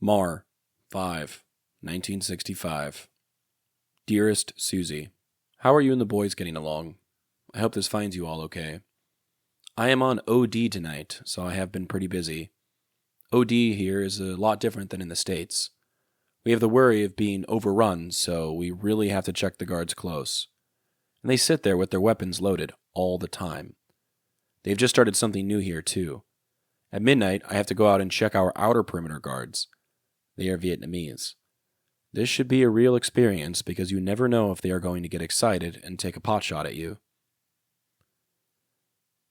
Mar, 5, 1965. Dearest Suzie, how are you and the boys getting along? I hope this finds you all okay. I am on OD tonight, so I have been pretty busy. OD here is a lot different than in the States. We have the worry of being overrun, so we really have to check the guards close. And they sit there with their weapons loaded all the time. They've just started something new here, too. At midnight, I have to go out and check our outer perimeter guards. They are Vietnamese. This should be a real experience because you never know if they are going to get excited and take a potshot at you.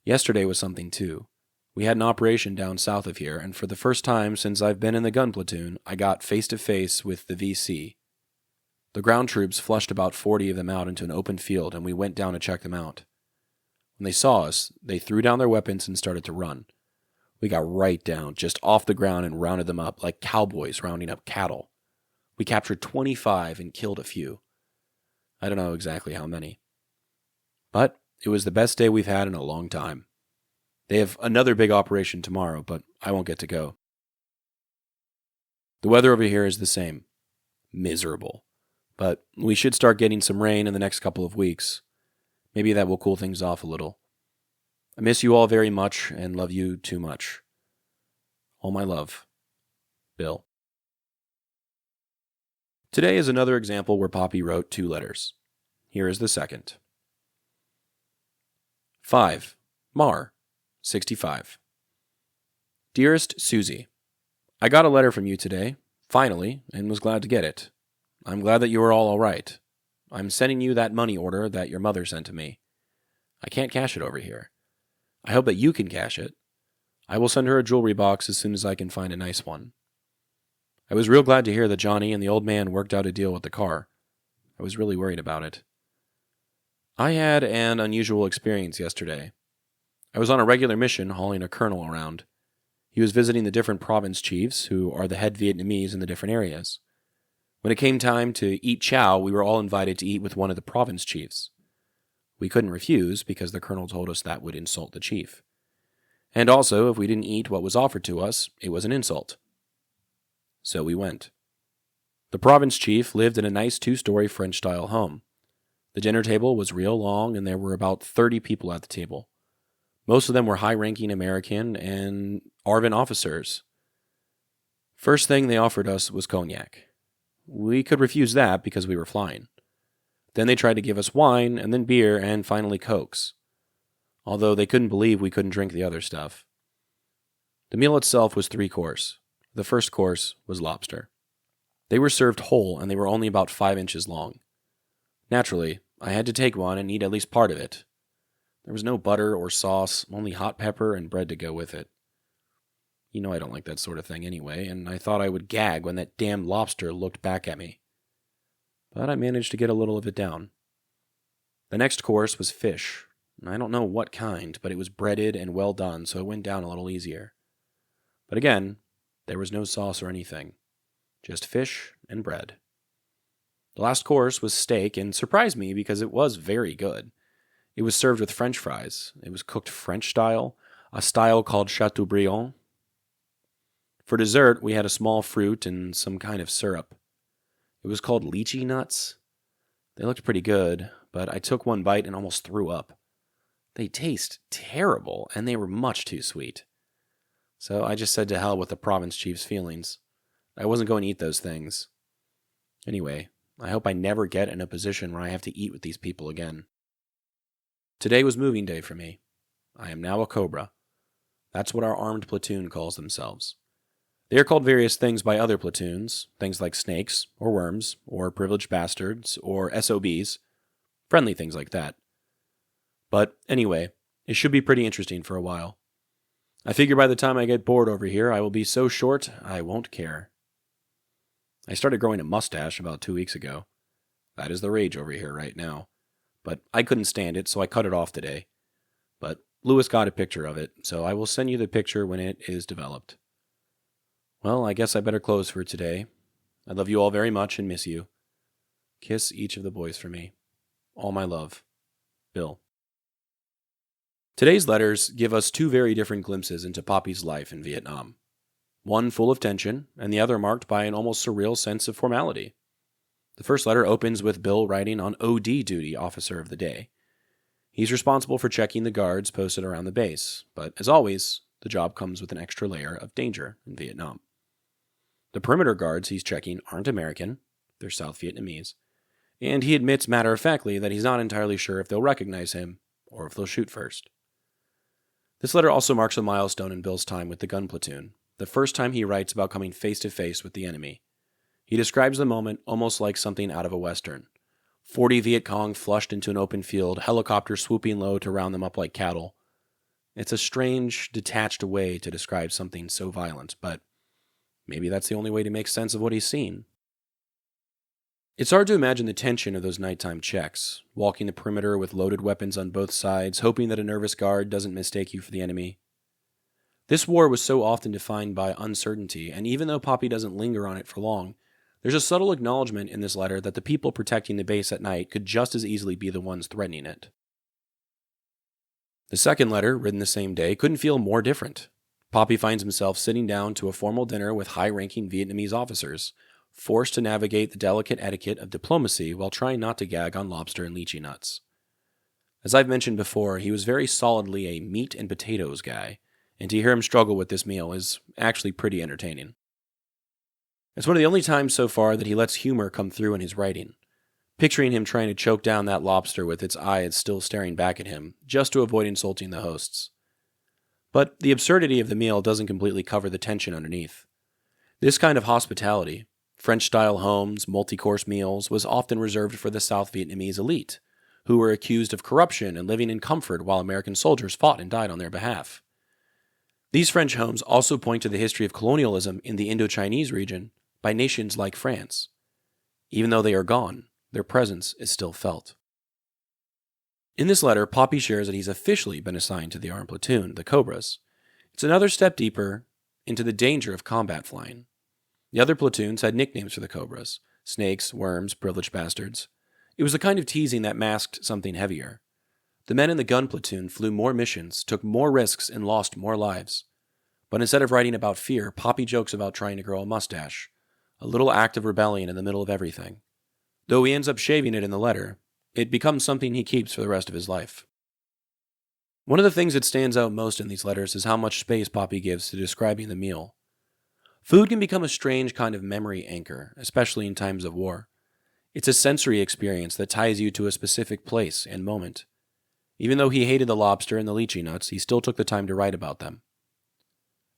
Yesterday was something too. We had an operation down south of here, and for the first time since I've been in the gun platoon, I got face-to-face with the VC. The ground troops flushed about 40 of them out into an open field, and we went down to check them out. When they saw us, they threw down their weapons and started to run. We got right down, just off the ground, and rounded them up like cowboys rounding up cattle. We captured 25 and killed a few. I don't know exactly how many. But it was the best day we've had in a long time. They have another big operation tomorrow, but I won't get to go. The weather over here is the same. Miserable. But we should start getting some rain in the next couple of weeks. Maybe that will cool things off a little. I miss you all very much and love you too much. All my love. Bill. Today is another example where Popi wrote 2 letters. Here is the second. 5. Mar, 65. Dearest Suzie, I got a letter from you today, finally, and was glad to get it. I'm glad that you are all right. I'm sending you that money order that your mother sent to me. I can't cash it over here. I hope that you can cash it. I will send her a jewelry box as soon as I can find a nice one. I was real glad to hear that Johnny and the old man worked out a deal with the car. I was really worried about it. I had an unusual experience yesterday. I was on a regular mission hauling a colonel around. He was visiting the different province chiefs, who are the head Vietnamese in the different areas. When it came time to eat chow, we were all invited to eat with one of the province chiefs. We couldn't refuse because the colonel told us that would insult the chief. And also, if we didn't eat what was offered to us, it was an insult. So we went. The province chief lived in a nice 2-story French-style home. The dinner table was real long, and there were about 30 people at the table. Most of them were high-ranking American and ARVN officers. First thing they offered us was cognac. We could refuse that because we were flying. Then they tried to give us wine, and then beer, and finally cokes. Although they couldn't believe we couldn't drink the other stuff. The meal itself was 3-course. The first course was lobster. They were served whole, and they were only about 5 inches long. Naturally, I had to take one and eat at least part of it. There was no butter or sauce, only hot pepper and bread to go with it. You know I don't like that sort of thing anyway, and I thought I would gag when that damned lobster looked back at me. But I managed to get a little of it down. The next course was fish. I don't know what kind, but it was breaded and well done, so it went down a little easier. But again, there was no sauce or anything. Just fish and bread. The last course was steak, and surprised me because it was very good. It was served with French fries. It was cooked French style, a style called Chateaubriand. For dessert, we had a small fruit and some kind of syrup. It was called lychee nuts. They looked pretty good, but I took one bite and almost threw up. They taste terrible, and they were much too sweet. So I just said to hell with the province chief's feelings. I wasn't going to eat those things. Anyway, I hope I never get in a position where I have to eat with these people again. Today was moving day for me. I am now a Cobra. That's what our armed platoon calls themselves. They are called various things by other platoons, things like snakes, or worms, or privileged bastards, or SOBs, friendly things like that. But anyway, it should be pretty interesting for a while. I figure by the time I get bored over here, I will be so short, I won't care. I started growing a mustache about 2 weeks ago. That is the rage over here right now. But I couldn't stand it, so I cut it off today. But Lewis got a picture of it, so I will send you the picture when it is developed. Well, I guess I better close for today. I love you all very much and miss you. Kiss each of the boys for me. All my love. Bill. Today's letters give us 2 very different glimpses into Popi's life in Vietnam. one full of tension, and the other marked by an almost surreal sense of formality. The first letter opens with Bill writing on OD duty, officer of the day. He's responsible for checking the guards posted around the base, but as always, the job comes with an extra layer of danger in Vietnam. The perimeter guards he's checking aren't American, they're South Vietnamese, and he admits matter-of-factly that he's not entirely sure if they'll recognize him or if they'll shoot first. This letter also marks a milestone in Bill's time with the gun platoon, the first time he writes about coming face-to-face with the enemy. He describes the moment almost like something out of a Western. 40 Viet Cong flushed into an open field, helicopters swooping low to round them up like cattle. It's a strange, detached way to describe something so violent, but maybe that's the only way to make sense of what he's seen. It's hard to imagine the tension of those nighttime checks, walking the perimeter with loaded weapons on both sides, hoping that a nervous guard doesn't mistake you for the enemy. This war was so often defined by uncertainty, and even though Popi doesn't linger on it for long, there's a subtle acknowledgement in this letter that the people protecting the base at night could just as easily be the ones threatening it. The second letter, written the same day, couldn't feel more different. Popi finds himself sitting down to a formal dinner with high-ranking Vietnamese officers, forced to navigate the delicate etiquette of diplomacy while trying not to gag on lobster and lychee nuts. As I've mentioned before, he was very solidly a meat and potatoes guy, and to hear him struggle with this meal is actually pretty entertaining. It's one of the only times so far that he lets humor come through in his writing, picturing him trying to choke down that lobster with its eyes still staring back at him, just to avoid insulting the hosts. But the absurdity of the meal doesn't completely cover the tension underneath. This kind of hospitality, French-style homes, multi-course meals, was often reserved for the South Vietnamese elite, who were accused of corruption and living in comfort while American soldiers fought and died on their behalf. These French homes also point to the history of colonialism in the Indo-Chinese region by nations like France. Even though they are gone, their presence is still felt. In this letter, Popi shares that he's officially been assigned to the armed platoon, the Cobras. It's another step deeper into the danger of combat flying. The other platoons had nicknames for the Cobras: snakes, worms, privileged bastards. It was the kind of teasing that masked something heavier. The men in the gun platoon flew more missions, took more risks, and lost more lives. But instead of writing about fear, Popi jokes about trying to grow a mustache, a little act of rebellion in the middle of everything. Though he ends up shaving it in the letter, it becomes something he keeps for the rest of his life. One of the things that stands out most in these letters is how much space Popi gives to describing the meal. Food can become a strange kind of memory anchor, especially in times of war. It's a sensory experience that ties you to a specific place and moment. Even though he hated the lobster and the lychee nuts, he still took the time to write about them.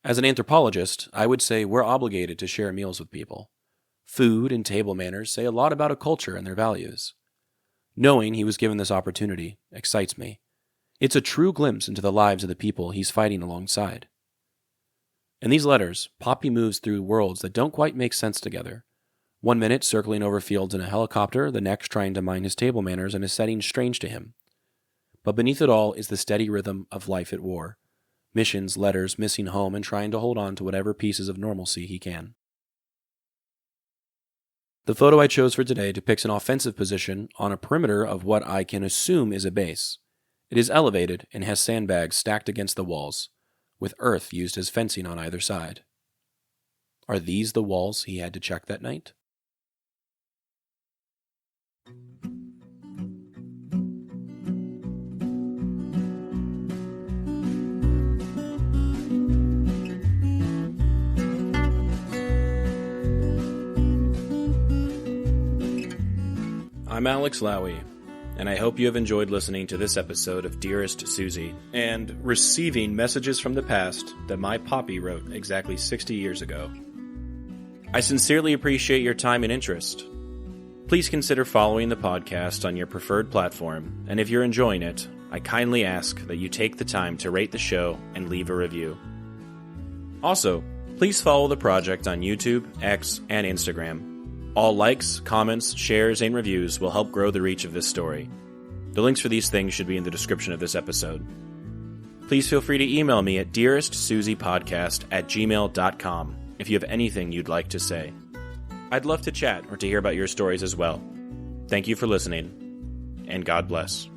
As an anthropologist, I would say we're obligated to share meals with people. Food and table manners say a lot about a culture and their values. Knowing he was given this opportunity excites me. It's a true glimpse into the lives of the people he's fighting alongside. In these letters, Popi moves through worlds that don't quite make sense together. One minute circling over fields in a helicopter, the next trying to mind his table manners in a setting strange to him. But beneath it all is the steady rhythm of life at war. Missions, letters, missing home, and trying to hold on to whatever pieces of normalcy he can. The photo I chose for today depicts an offensive position on a perimeter of what I can assume is a base. It is elevated and has sandbags stacked against the walls, with earth used as fencing on either side. Are these the walls he had to check that night? I'm Alex Lowy, and I hope you have enjoyed listening to this episode of Dearest Suzie, and receiving messages from the past that my Popi wrote exactly 60 years ago. I sincerely appreciate your time and interest. Please consider following the podcast on your preferred platform, and if you're enjoying it, I kindly ask that you take the time to rate the show and leave a review. Also, please follow the project on YouTube, X, and Instagram. All likes, comments, shares, and reviews will help grow the reach of this story. The links for these things should be in the description of this episode. Please feel free to email me at dearestsuziepodcast@gmail.com if you have anything you'd like to say. I'd love to chat or to hear about your stories as well. Thank you for listening, and God bless.